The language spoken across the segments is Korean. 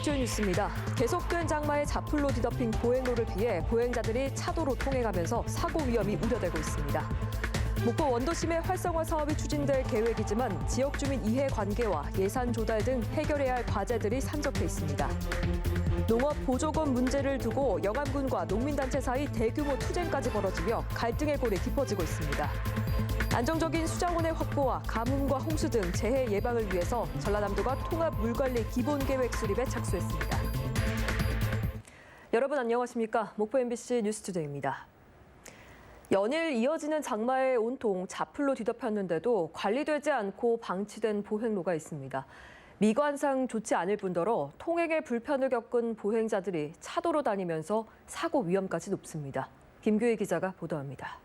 오늘 주요 뉴스입니다. 계속된 장마에 자풀로 뒤덮인 보행로를 피해 보행자들이 차도로 통행하면서 사고 위험이 우려되고 있습니다. 목포 원도심의 활성화 사업이 추진될 계획이지만 지역 주민 이해 관계와 예산 조달 등 해결해야 할 과제들이 산적해 있습니다. 농업 보조금 문제를 두고 영암군과 농민단체 사이 대규모 투쟁까지 벌어지며 갈등의 골이 깊어지고 있습니다. 안정적인 수자원의 확보와 가뭄과 홍수 등 재해 예방을 위해서 전라남도가 통합 물관리 기본계획 수립에 착수했습니다. 여러분 안녕하십니까? 목포 MBC 뉴스투데이입니다. 연일 이어지는 장마에 온통 자풀로 뒤덮였는데도 관리되지 않고 방치된 보행로가 있습니다. 미관상 좋지 않을 뿐더러 통행에 불편을 겪은 보행자들이 차도로 다니면서 사고 위험까지 높습니다. 김규희 기자가 보도합니다.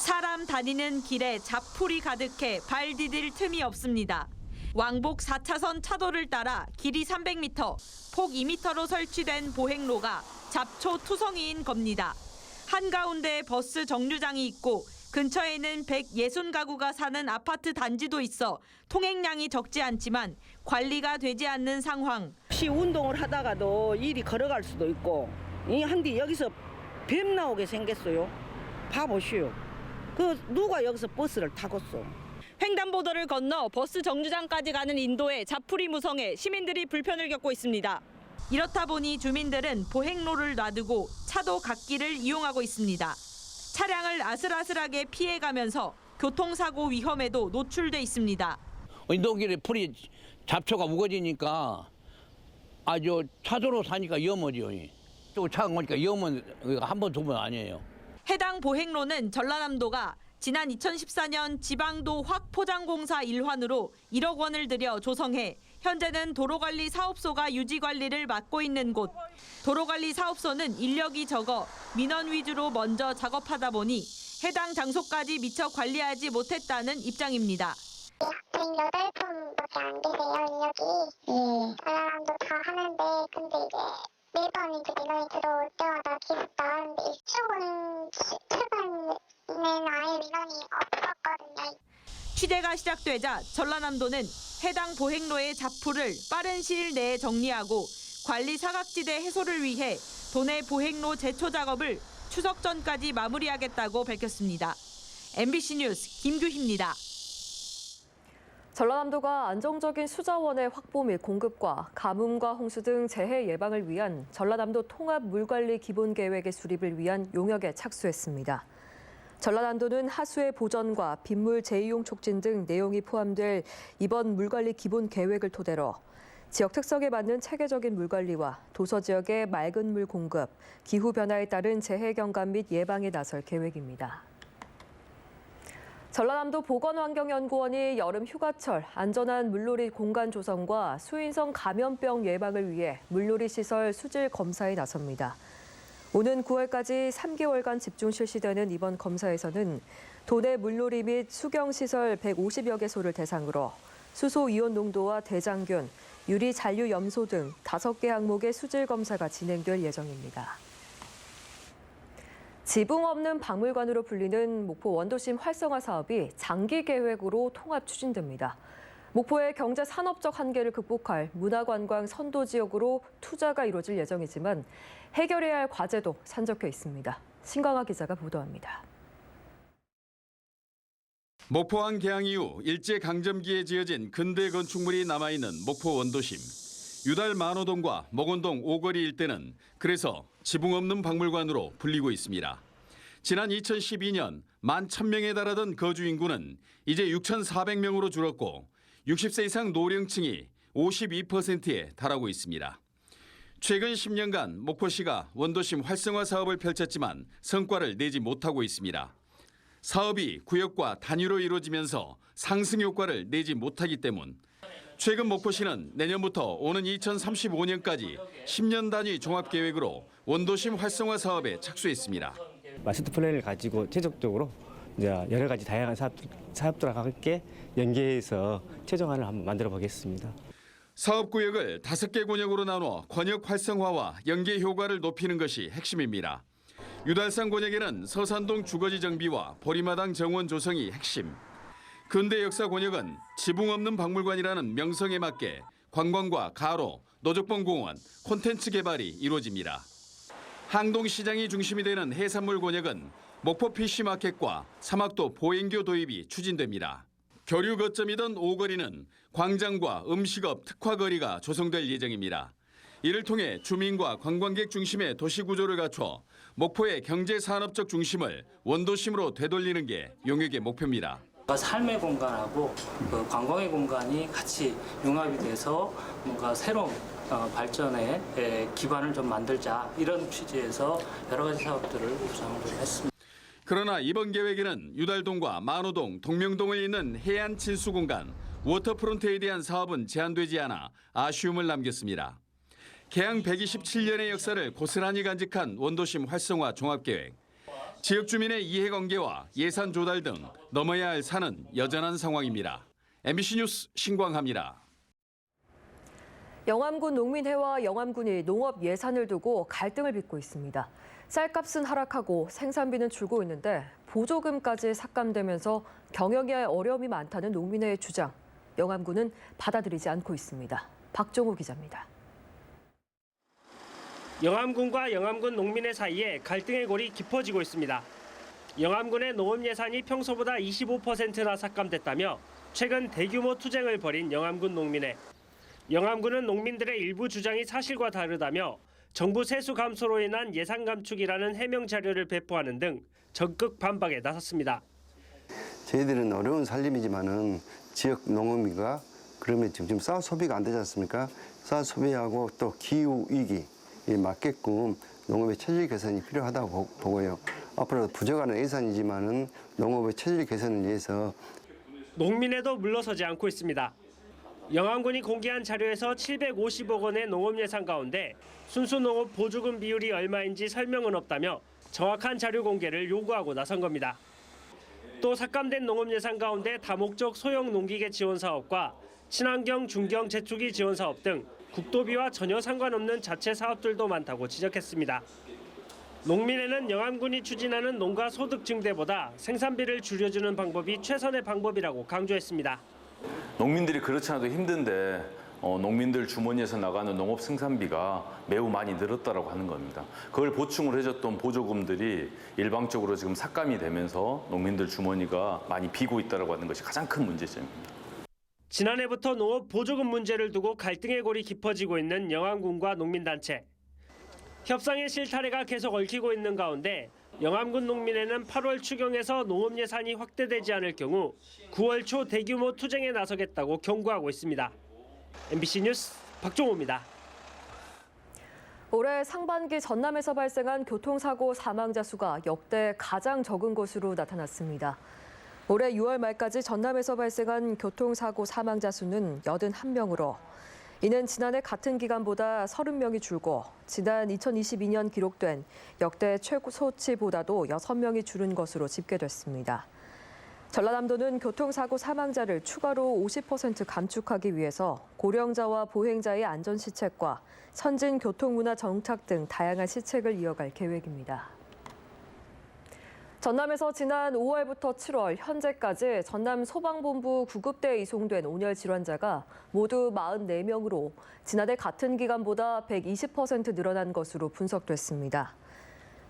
사람 다니는 길에 자풀이 가득해 발 디딜 틈이 없습니다. 왕복 4차선 차도를 따라 길이 300m, 폭 2m로 설치된 보행로가 잡초 투성이인 겁니다. 한가운데 버스 정류장이 있고 근처에는 160가구가 사는 아파트 단지도 있어 통행량이 적지 않지만 관리가 되지 않는 상황. 혹시 운동을 하다가도 이리 걸어갈 수도 있고 한디 여기서 뱀 나오게 생겼어요. 봐보시오. 누가 여기서 버스를 타겠어. 횡단보도를 건너 버스 정류장까지 가는 인도에 자풀이 무성해 시민들이 불편을 겪고 있습니다. 이렇다 보니 주민들은 보행로를 놔두고 차도 갓길을 이용하고 있습니다. 차량을 아슬아슬하게 피해가면서 교통사고 위험에도 노출돼 있습니다. 인도길에 풀이 잡초가 우거지니까 아주 차도로 사니까 위험하죠. 또 차가 오니까 위험은 한 번, 두 번 아니에요. 해당 보행로는 전라남도가 지난 2014년 지방도 확포장공사 일환으로 1억 원을 들여 조성해 현재는 도로관리 사업소가 유지관리를 맡고 있는 곳. 도로관리 사업소는 인력이 적어 민원 위주로 먼저 작업하다 보니 해당 장소까지 미처 관리하지 못했다는 입장입니다. 108분밖에 안 계세요, 인력이. 전라남도 다 하는데 근데 이제 매번 이제 민원이 들어올 때마다 계속 나가는데 최근에는 아예 민원이 없었거든요. 취재가 시작되자 전라남도는 해당 보행로의 자풀을 빠른 시일 내에 정리하고 관리 사각지대 해소를 위해 도내 보행로 재초 작업을 추석 전까지 마무리하겠다고 밝혔습니다. MBC 뉴스 김규희입니다. 전라남도가 안정적인 수자원의 확보 및 공급과 가뭄과 홍수 등 재해 예방을 위한 전라남도 통합 물관리 기본계획의 수립을 위한 용역에 착수했습니다. 전라남도는 하수의 보전과 빗물 재이용 촉진 등 내용이 포함될 이번 물관리 기본계획을 토대로 지역 특성에 맞는 체계적인 물관리와 도서 지역의 맑은 물 공급, 기후 변화에 따른 재해 경감 및 예방에 나설 계획입니다. 전라남도 보건환경연구원이 여름 휴가철 안전한 물놀이 공간 조성과 수인성 감염병 예방을 위해 물놀이 시설 수질 검사에 나섭니다. 오는 9월까지 3개월간 집중 실시되는 이번 검사에서는 도내 물놀이 및 수경시설 150여 개소를 대상으로 수소 이온 농도와 대장균, 유리 잔류 염소 등 5개 항목의 수질 검사가 진행될 예정입니다. 지붕 없는 박물관으로 불리는 목포 원도심 활성화 사업이 장기 계획으로 통합 추진됩니다. 목포의 경제 산업적 한계를 극복할 문화관광 선도 지역으로 투자가 이루어질 예정이지만 해결해야 할 과제도 산적해 있습니다. 신광하 기자가 보도합니다. 목포항 개항 이후 일제강점기에 지어진 근대 건축물이 남아있는 목포 원도심. 유달 만호동과 목원동 오거리 일대는 그래서 지붕 없는 박물관으로 불리고 있습니다. 지난 2012년 11,000명에 달하던 거주 인구는 이제 6,400명으로 줄었고 60세 이상 노령층이 52%에 달하고 있습니다. 최근 10년간 목포시가 원도심 활성화 사업을 펼쳤지만 성과를 내지 못하고 있습니다. 사업이 구역과 단위로 이루어지면서 상승 효과를 내지 못하기 때문 최근 목포시는 내년부터 오는 2035년까지 10년 단위 종합계획으로 원도심 활성화 사업에 착수했습니다. 마스터 플랜을 가지고 최종적으로 이제 여러 가지 다양한 사업들과 함께 연계해서 최종안을 한번 만들어 보겠습니다. 사업구역을 5개 권역으로 나눠 권역 활성화와 연계 효과를 높이는 것이 핵심입니다. 유달산 권역에는 서산동 주거지 정비와 보리마당 정원 조성이 핵심. 근대 역사 권역은 지붕 없는 박물관이라는 명성에 맞게 관광과 가로, 노적봉공원, 콘텐츠 개발이 이루어집니다. 항동시장이 중심이 되는 해산물 곤역은 목포 PC마켓과 사막도 보행교 도입이 추진됩니다. 교류 거점이던 오거리는 광장과 음식업 특화거리가 조성될 예정입니다. 이를 통해 주민과 관광객 중심의 도시 구조를 갖춰 목포의 경제산업적 중심을 원도심으로 되돌리는 게 용역의 목표입니다. 삶의 공간하고 그 관광의 공간이 같이 융합이 돼서 뭔가 새로운 발전의 기반을 좀 만들자 이런 취지에서 여러 가지 사업들을 구상을 했습니다. 그러나 이번 계획에는 유달동과 만호동, 동명동을 잇는 해안 친수 공간 워터프론트에 대한 사업은 제한되지 않아 아쉬움을 남겼습니다. 개항 127년의 역사를 고스란히 간직한 원도심 활성화 종합계획. 지역 주민의 이해관계와 예산 조달 등 넘어야 할 산은 여전한 상황입니다. MBC 뉴스 신광하입니다. 영암군 농민회와 영암군이 농업 예산을 두고 갈등을 빚고 있습니다. 쌀값은 하락하고 생산비는 줄고 있는데 보조금까지 삭감되면서 경영에 어려움이 많다는 농민회의 주장. 영암군은 받아들이지 않고 있습니다. 박종우 기자입니다. 영암군과 영암군 농민회 사이에 갈등의 골이 깊어지고 있습니다. 영암군의 농업 예산이 평소보다 25%나 삭감됐다며 최근 대규모 투쟁을 벌인 영암군 농민회. 영암군은 농민들의 일부 주장이 사실과 다르다며 정부 세수 감소로 인한 예산 감축이라는 해명 자료를 배포하는 등 적극 반박에 나섰습니다. 저희들은 어려운 살림이지만은 지역 농업인가 그러면 지금 쌀 소비가 안 되지 않습니까? 쌀 소비하고 또 기후 위기에 맞게끔 농업의 체질 개선이 필요하다고 보고요. 앞으로 부족한 예산이지만은 농업의 체질 개선을 위해서 농민회도 물러서지 않고 있습니다. 영암군이 공개한 자료에서 750억 원의 농업 예산 가운데 순수 농업 보조금 비율이 얼마인지 설명은 없다며 정확한 자료 공개를 요구하고 나선 겁니다. 또 삭감된 농업 예산 가운데 다목적 소형 농기계 지원 사업과 친환경 중경 재초기 지원 사업 등 국도비와 전혀 상관없는 자체 사업들도 많다고 지적했습니다. 농민회는 영암군이 추진하는 농가 소득 증대보다 생산비를 줄여주는 방법이 최선의 방법이라고 강조했습니다. 농민들이 그렇지 않아도 힘든데 농민들 주머니에서 나가는 농업 생산비가 매우 많이 늘었다고 하는 겁니다. 그걸 보충을 해줬던 보조금들이 일방적으로 지금 삭감이 되면서 농민들 주머니가 많이 비고 있다고 하는 것이 가장 큰 문제점입니다. 지난해부터 농업 보조금 문제를 두고 갈등의 골이 깊어지고 있는 영암군과 농민단체. 협상의 실타래가 계속 얽히고 있는 가운데 영암군 농민회는 8월 추경에서 농업 예산이 확대되지 않을 경우 9월 초 대규모 투쟁에 나서겠다고 경고하고 있습니다. MBC 뉴스 박종호입니다. 올해 상반기 전남에서 발생한 교통사고 사망자 수가 역대 가장 적은 것으로 나타났습니다. 올해 6월 말까지 전남에서 발생한 교통사고 사망자 수는 81명으로 이는 지난해 같은 기간보다 30명이 줄고 지난 2022년 기록된 역대 최고치보다도 6명이 줄은 것으로 집계됐습니다. 전라남도는 교통사고 사망자를 추가로 50% 감축하기 위해서 고령자와 보행자의 안전시책과 선진 교통문화 정착 등 다양한 시책을 이어갈 계획입니다. 전남에서 지난 5월부터 7월 현재까지 전남 소방본부 구급대에 이송된 온열 질환자가 모두 44명으로 지난해 같은 기간보다 120% 늘어난 것으로 분석됐습니다.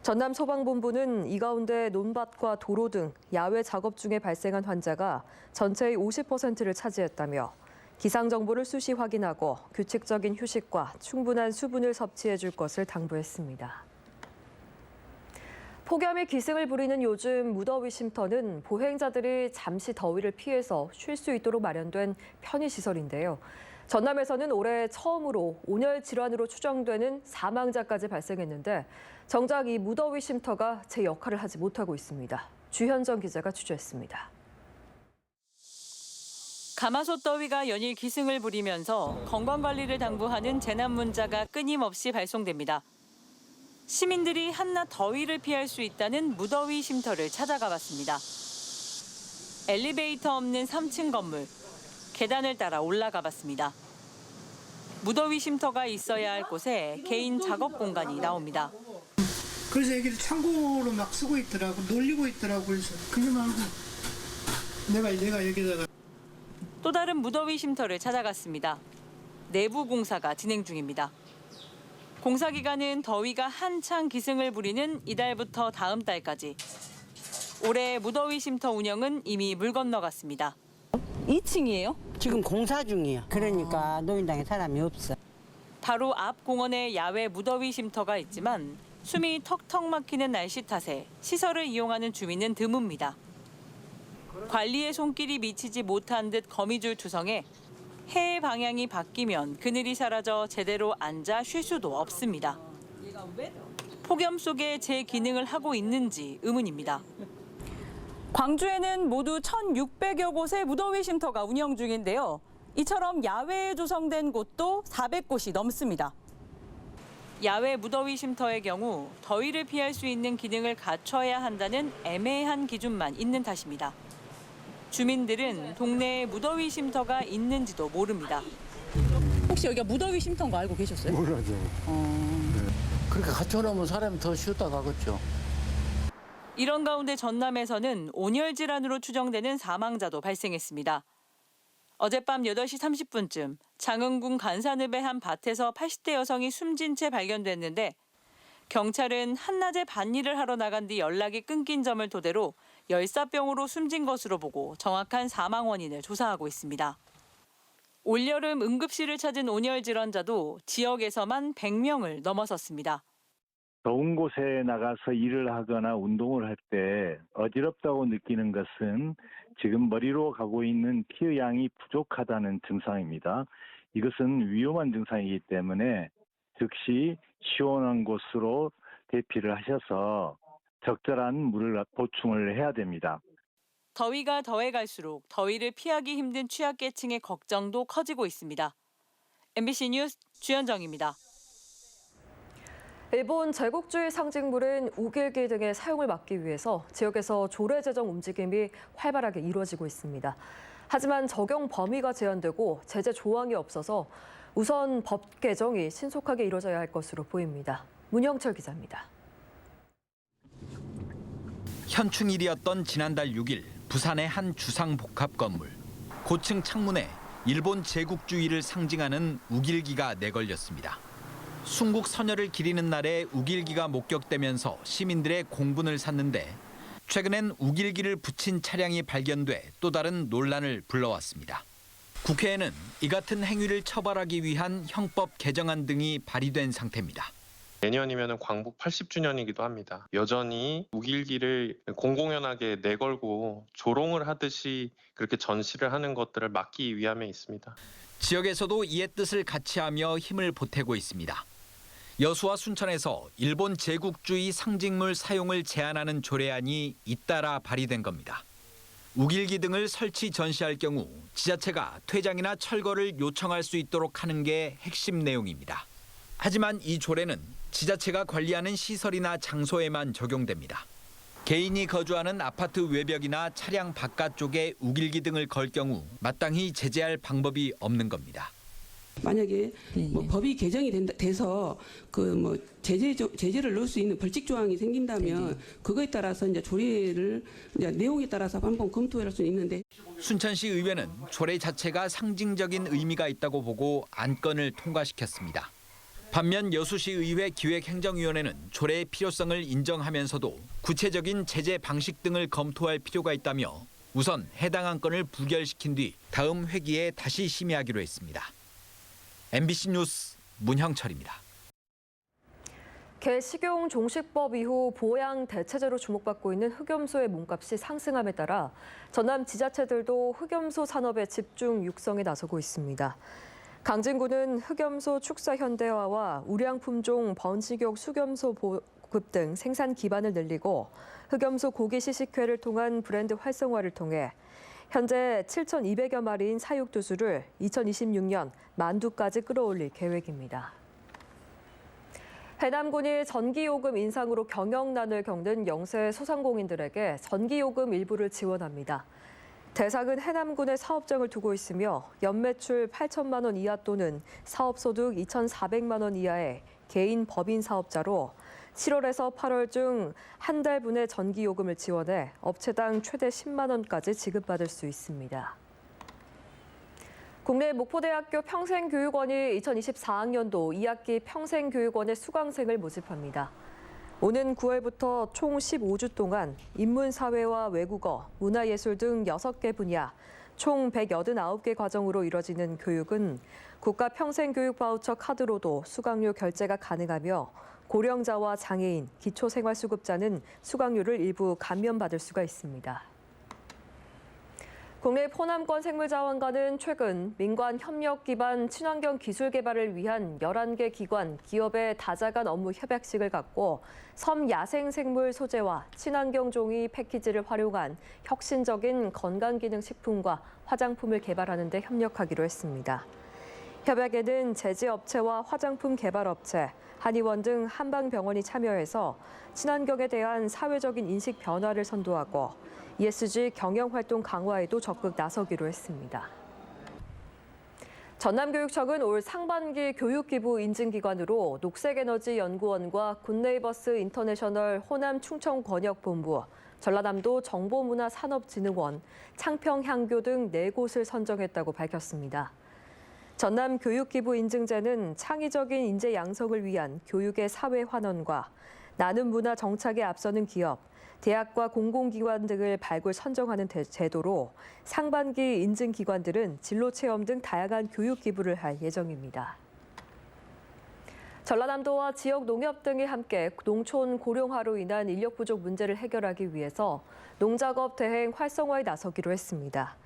전남 소방본부는 이 가운데 논밭과 도로 등 야외 작업 중에 발생한 환자가 전체의 50%를 차지했다며 기상 정보를 수시 확인하고 규칙적인 휴식과 충분한 수분을 섭취해 줄 것을 당부했습니다. 폭염이 기승을 부리는 요즘 무더위 쉼터는 보행자들이 잠시 더위를 피해서 쉴 수 있도록 마련된 편의시설인데요. 전남에서는 올해 처음으로 온열 질환으로 추정되는 사망자까지 발생했는데 정작 이 무더위 쉼터가 제 역할을 하지 못하고 있습니다. 주현정 기자가 취재했습니다. 가마솥 더위가 연일 기승을 부리면서 건강관리를 당부하는 재난 문자가 끊임없이 발송됩니다. 시민들이 한낮 더위를 피할 수 있다는 무더위 쉼터를 찾아가 봤습니다. 엘리베이터 없는 3층 건물, 계단을 따라 올라가 봤습니다. 무더위 쉼터가 있어야 할 곳에 개인 작업 공간이 나옵니다. 그래서 여기를 창고로 막 쓰고 있더라고, 놀리고 있더라고. 그래서 그러면 내가 여기다가 또 다른 무더위 쉼터를 찾아갔습니다. 내부 공사가 진행 중입니다. 공사 기간은 더위가 한창 기승을 부리는 이달부터 다음 달까지. 올해 무더위 쉼터 운영은 이미 물 건너갔습니다. 2층이에요? 지금 공사 중이에요. 그러니까 노인당에 사람이 없어. 바로 앞 공원에 야외 무더위 쉼터가 있지만 숨이 턱턱 막히는 날씨 탓에 시설을 이용하는 주민은 드뭅니다. 관리의 손길이 미치지 못한 듯 거미줄 투성에 해의 방향이 바뀌면 그늘이 사라져 제대로 앉아 쉴 수도 없습니다. 폭염 속에 제 기능을 하고 있는지 의문입니다. 광주에는 모두 1,600여 곳의 무더위 쉼터가 운영 중인데요. 이처럼 야외에 조성된 곳도 400곳이 넘습니다. 야외 무더위 쉼터의 경우 더위를 피할 수 있는 기능을 갖춰야 한다는 애매한 기준만 있는 탓입니다. 주민들은 동네에 무더위 쉼터가 있는지도 모릅니다. 혹시 여기가 무더위 쉼터인 거 알고 계셨어요? 몰라죠. 그렇게 갖춰놓으면 사람이 더 쉬었다 가겠죠. 이런 가운데 전남에서는 온열 질환으로 추정되는 사망자도 발생했습니다. 어젯밤 8시 30분쯤 장흥군 간산읍의 한 밭에서 80대 여성이 숨진 채 발견됐는데 경찰은 한낮에 밭일을 하러 나간 뒤 연락이 끊긴 점을 토대로 열사병으로 숨진 것으로 보고 정확한 사망 원인을 조사하고 있습니다. 올여름 응급실을 찾은 온열 질환자도 지역에서만 100명을 넘어섰습니다. 더운 곳에 나가서 일을 하거나 운동을 할 때 어지럽다고 느끼는 것은 지금 머리로 가고 있는 피의 양이 부족하다는 증상입니다. 이것은 위험한 증상이기 때문에 즉시 시원한 곳으로 대피를 하셔서 적절한 물을 보충을 해야 됩니다. 더위가 더해갈수록 더위를 피하기 힘든 취약계층의 걱정도 커지고 있습니다. MBC 뉴스 주현정입니다. 일본 제국주의 상징물인 우길기 등의 사용을 막기 위해서 지역에서 조례 제정 움직임이 활발하게 이루어지고 있습니다. 하지만 적용 범위가 제한되고 제재 조항이 없어서 우선 법 개정이 신속하게 이루어져야 할 것으로 보입니다. 문영철 기자입니다. 현충일이었던 지난달 6일 부산의 한 주상복합 건물. 고층 창문에 일본 제국주의를 상징하는 우길기가 내걸렸습니다. 순국 선열을 기리는 날에 우길기가 목격되면서 시민들의 공분을 샀는데 최근엔 우길기를 붙인 차량이 발견돼 또 다른 논란을 불러왔습니다. 국회에는 이 같은 행위를 처벌하기 위한 형법 개정안 등이 발의된 상태입니다. 내년이면 광복 80주년이기도 합니다. 여전히 우길기를 공공연하게 내걸고 조롱을 하듯이 그렇게 전시를 하는 것들을 막기 위함에 있습니다. 지역에서도 이의 뜻을 같이하며 힘을 보태고 있습니다. 여수와 순천에서 일본 제국주의 상징물 사용을 제한하는 조례안이 잇따라 발의된 겁니다. 우길기 등을 설치 전시할 경우 지자체가 퇴장이나 철거를 요청할 수 있도록 하는 게 핵심 내용입니다. 하지만 이 조례는 지자체가 관리하는 시설이나 장소에만 적용됩니다. 개인이 거주하는 아파트 외벽이나 차량 바깥쪽에 우길기 등을 걸 경우 마땅히 제재할 방법이 없는 겁니다. 만약에 법이 개정이 돼서 제재를 넣을 수 있는 벌칙 조항이 생긴다면 그거에 따라서 이제 조례를 내용에 따라서 한번 검토할 수 있는데 순천시 의회는 조례 자체가 상징적인 의미가 있다고 보고 안건을 통과시켰습니다. 반면 여수시 의회 기획행정위원회는 조례의 필요성을 인정하면서도 구체적인 제재 방식 등을 검토할 필요가 있다며 우선 해당 안건을 부결시킨 뒤 다음 회기에 다시 심의하기로 했습니다. MBC 뉴스 문형철입니다. 개식용 종식법 이후 보양 대체제로 주목받고 있는 흑염소의 몸값이 상승함에 따라 전남 지자체들도 흑염소 산업의 집중 육성에 나서고 있습니다. 강진구는 흑염소 축사 현대화와 우량 품종 번식용 수겸소 보급 등 생산 기반을 늘리고 흑염소 고기 시식회를 통한 브랜드 활성화를 통해 현재 7,200여 마리인 사육두수를 2026년 10,000두까지 끌어올릴 계획입니다. 해남군이 전기요금 인상으로 경영난을 겪는 영세 소상공인들에게 전기요금 일부를 지원합니다. 대상은 해남군의 사업장을 두고 있으며 연매출 8천만 원 이하 또는 사업소득 2,400만 원 이하의 개인 법인 사업자로 7월에서 8월 중 한 달분의 전기요금을 지원해 업체당 최대 10만 원까지 지급받을 수 있습니다. 국내 목포대학교 평생교육원이 2024학년도 2학기 평생교육원의 수강생을 모집합니다. 오는 9월부터 총 15주 동안 인문사회와 외국어, 문화예술 등 6개 분야, 총 189개 과정으로 이뤄지는 교육은 국가 평생교육 바우처 카드로도 수강료 결제가 가능하며 고령자와 장애인, 기초생활수급자는 수강료를 일부 감면받을 수가 있습니다. 국내 호남권 생물자원관은 최근 민관 협력 기반 친환경 기술 개발을 위한 11개 기관, 기업의 다자간 업무 협약식을 갖고 섬 야생생물 소재와 친환경 종이 패키지를 활용한 혁신적인 건강기능식품과 화장품을 개발하는 데 협력하기로 했습니다. 협약에는 제재업체와 화장품 개발업체, 한의원 등 한방병원이 참여해서 친환경에 대한 사회적인 인식 변화를 선도하고 ESG 경영활동 강화에도 적극 나서기로 했습니다. 전남교육청은 올 상반기 교육기부 인증기관으로 녹색에너지연구원과 굿네이버스 인터내셔널 호남 충청권역본부, 전라남도 정보문화산업진흥원, 창평향교 등 4곳을 선정했다고 밝혔습니다. 전남 교육기부 인증제는 창의적인 인재 양성을 위한 교육의 사회 환원과 나눔 문화 정착에 앞서는 기업, 대학과 공공기관 등을 발굴 선정하는 제도로 상반기 인증기관들은 진로체험 등 다양한 교육 기부를 할 예정입니다. 전라남도와 지역 농협 등이 함께 농촌 고령화로 인한 인력 부족 문제를 해결하기 위해서 농작업 대행 활성화에 나서기로 했습니다.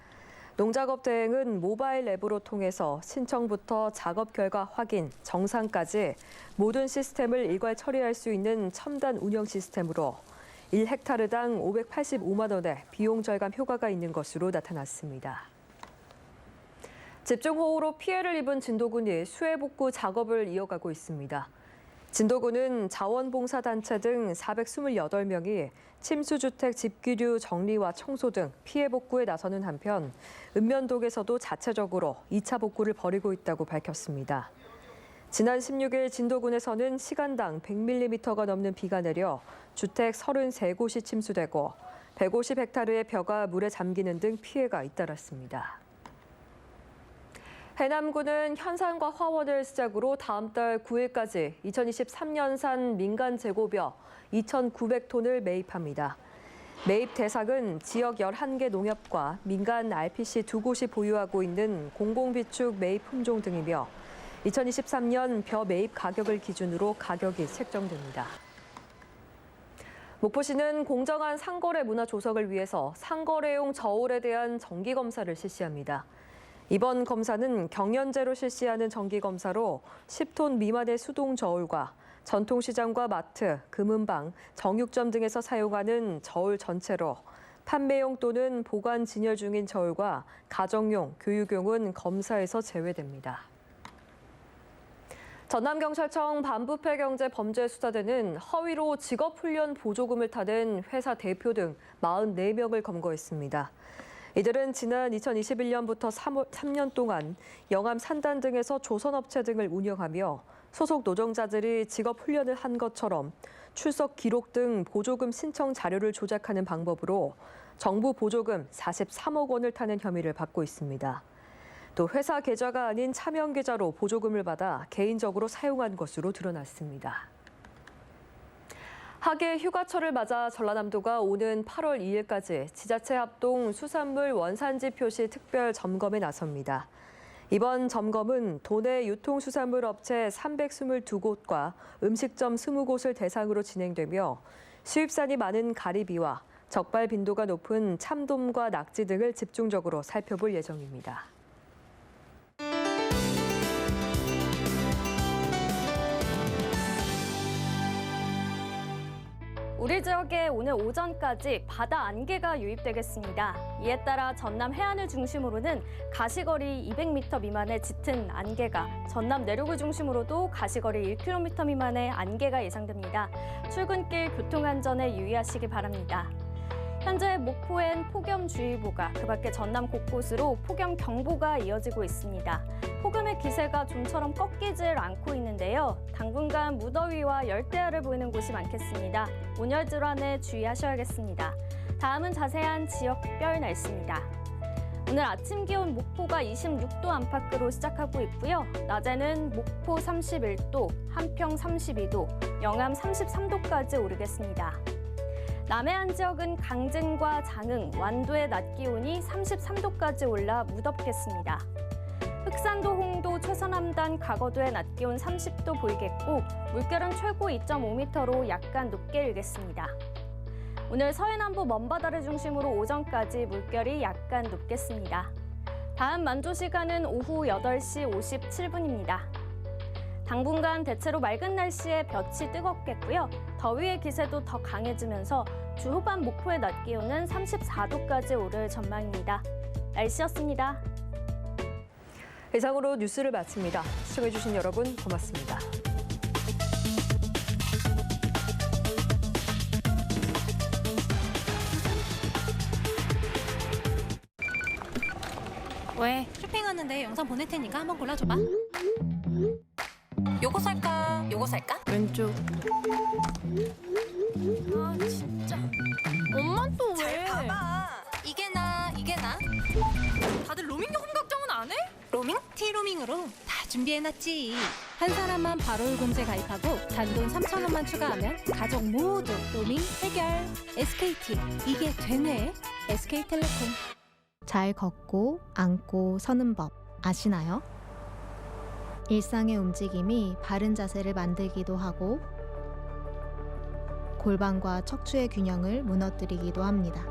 농작업 대행은 모바일 앱으로 통해서 신청부터 작업 결과 확인, 정산까지 모든 시스템을 일괄 처리할 수 있는 첨단 운영 시스템으로 1헥타르당 585만 원의 비용 절감 효과가 있는 것으로 나타났습니다. 집중호우로 피해를 입은 진도군이 수해 복구 작업을 이어가고 있습니다. 진도군은 자원봉사단체 등 428명이 침수주택 집기류 정리와 청소 등 피해 복구에 나서는 한편 읍면동에서도 자체적으로 2차 복구를 벌이고 있다고 밝혔습니다. 지난 16일 진도군에서는 시간당 100mm가 넘는 비가 내려 주택 33곳이 침수되고 150헥타르의 벼가 물에 잠기는 등 피해가 잇따랐습니다. 해남군은 현산과 화원을 시작으로 다음 달 9일까지 2023년산 민간 재고벼 2,900톤을 매입합니다. 매입 대상은 지역 11개 농협과 민간 RPC 2곳이 보유하고 있는 공공비축 매입 품종 등이며 2023년 벼 매입 가격을 기준으로 가격이 책정됩니다. 목포시는 공정한 상거래 문화 조성을 위해서 상거래용 저울에 대한 정기검사를 실시합니다. 이번 검사는 경연제로 실시하는 정기검사로 10톤 미만의 수동 저울과 전통시장과 마트, 금은방, 정육점 등에서 사용하는 저울 전체로 판매용 또는 보관 진열 중인 저울과 가정용, 교육용은 검사에서 제외됩니다. 전남경찰청 반부패경제범죄수사대는 허위로 직업훈련 보조금을 타는 회사 대표 등 44명을 검거했습니다. 이들은 지난 2021년부터 3년 동안 영암 산단 등에서 조선업체 등을 운영하며 소속 노동자들이 직업훈련을 한 것처럼 출석 기록 등 보조금 신청 자료를 조작하는 방법으로 정부 보조금 43억 원을 타는 혐의를 받고 있습니다. 또 회사 계좌가 아닌 차명 계좌로 보조금을 받아 개인적으로 사용한 것으로 드러났습니다. 하계 휴가철을 맞아 전라남도가 오는 8월 2일까지 지자체 합동 수산물 원산지 표시 특별 점검에 나섭니다. 이번 점검은 도내 유통수산물 업체 322곳과 음식점 20곳을 대상으로 진행되며 수입산이 많은 가리비와 적발 빈도가 높은 참돔과 낙지 등을 집중적으로 살펴볼 예정입니다. 우리 지역에 오늘 오전까지 바다 안개가 유입되겠습니다. 이에 따라 전남 해안을 중심으로는 가시거리 200m 미만의 짙은 안개가, 전남 내륙을 중심으로도 가시거리 1km 미만의 안개가 예상됩니다. 출근길 교통안전에 유의하시기 바랍니다. 현재 목포엔 폭염주의보가, 그밖에 전남 곳곳으로 폭염경보가 이어지고 있습니다. 폭염의 기세가 좀처럼 꺾이질 않고 있는데요. 당분간 무더위와 열대야를 보이는 곳이 많겠습니다. 온열 질환에 주의하셔야겠습니다. 다음은 자세한 지역별 날씨입니다. 오늘 아침 기온 목포가 26도 안팎으로 시작하고 있고요. 낮에는 목포 31도, 한평 32도, 영암 33도까지 오르겠습니다. 남해안 지역은 강진과 장흥, 완도의 낮 기온이 33도까지 올라 무덥겠습니다. 흑산도, 홍도, 최서남단, 가거도의 낮 기온 30도 보이겠고 물결은 최고 2.5m로 약간 높게 일겠습니다. 오늘 서해남부 먼바다를 중심으로 오전까지 물결이 약간 높겠습니다. 다음 만조 시간은 오후 8시 57분입니다. 당분간 대체로 맑은 날씨에 볕이 뜨겁겠고요. 더위의 기세도 더 강해지면서 주 후반 목포의 낮 기온은 34도까지 오를 전망입니다. 날씨였습니다. 이상으로 뉴스를 마칩니다. 시청해주신 여러분 고맙습니다. 왜? 쇼핑하는데 영상 보낼 테니까 한번 골라줘봐. 요거 살까? 요거 살까? 왼쪽. 아 진짜. 엄마 또 왜? 잘 봐봐. 이게 나, 이게 나. 다들 로밍 요금 걱정은 안 해? 로밍? T로밍으로 다 준비해놨지. 한 사람만 바로요금제 가입하고 단돈 3,000원만 추가하면 가족 모두 로밍 해결. SKT, 이게 되네. SK텔레콤. 잘 걷고 앉고 서는 법 아시나요? 일상의 움직임이 바른 자세를 만들기도 하고 골반과 척추의 균형을 무너뜨리기도 합니다.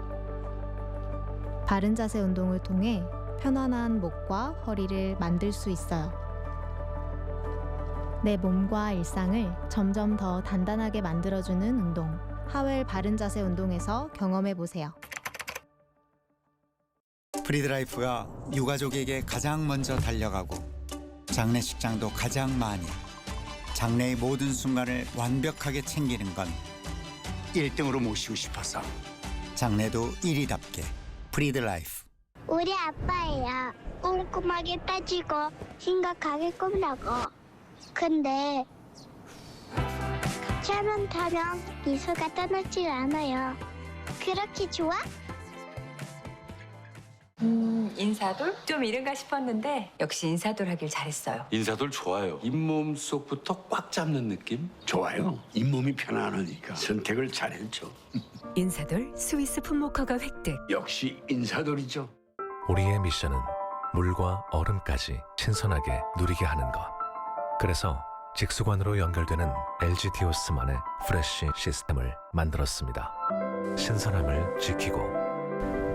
바른 자세 운동을 통해 편안한 목과 허리를 만들 수 있어요. 내 몸과 일상을 점점 더 단단하게 만들어주는 운동, 하웰 바른 자세 운동에서 경험해보세요. 프리드라이프가 유가족에게 가장 먼저 달려가고 장례식장도 가장 많이, 장래의 모든 순간을 완벽하게 챙기는 건 1등으로 모시고 싶어서 장래도 1위답게 프리드라이프. 우리 아빠예요. 꼼꼼하게 따지고 심각하게 꼽라고. 근데 차만 타면 미소가 떠나질 않아요. 그렇게 좋아? 인사돌? 좀 이른가 싶었는데 역시 인사돌 하길 잘했어요. 인사돌 좋아요. 잇몸 속부터 꽉 잡는 느낌? 좋아요. 잇몸이 편안하니까 선택을 잘했죠. 인사돌 스위스 품목허가 획득. 역시 인사돌이죠. 우리의 미션은 물과 얼음까지 신선하게 누리게 하는 것. 그래서 직수관으로 연결되는 LG 디오스만의 프레쉬 시스템을 만들었습니다. 신선함을 지키고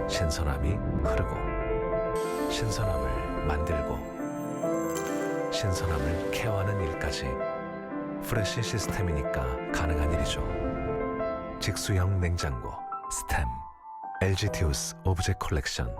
신선함이 흐르고 신선함을 만들고 신선함을 케어하는 일까지 프레쉬 시스템이니까 가능한 일이죠. 직수형 냉장고 스템 LG 디오스 오브젝 컬렉션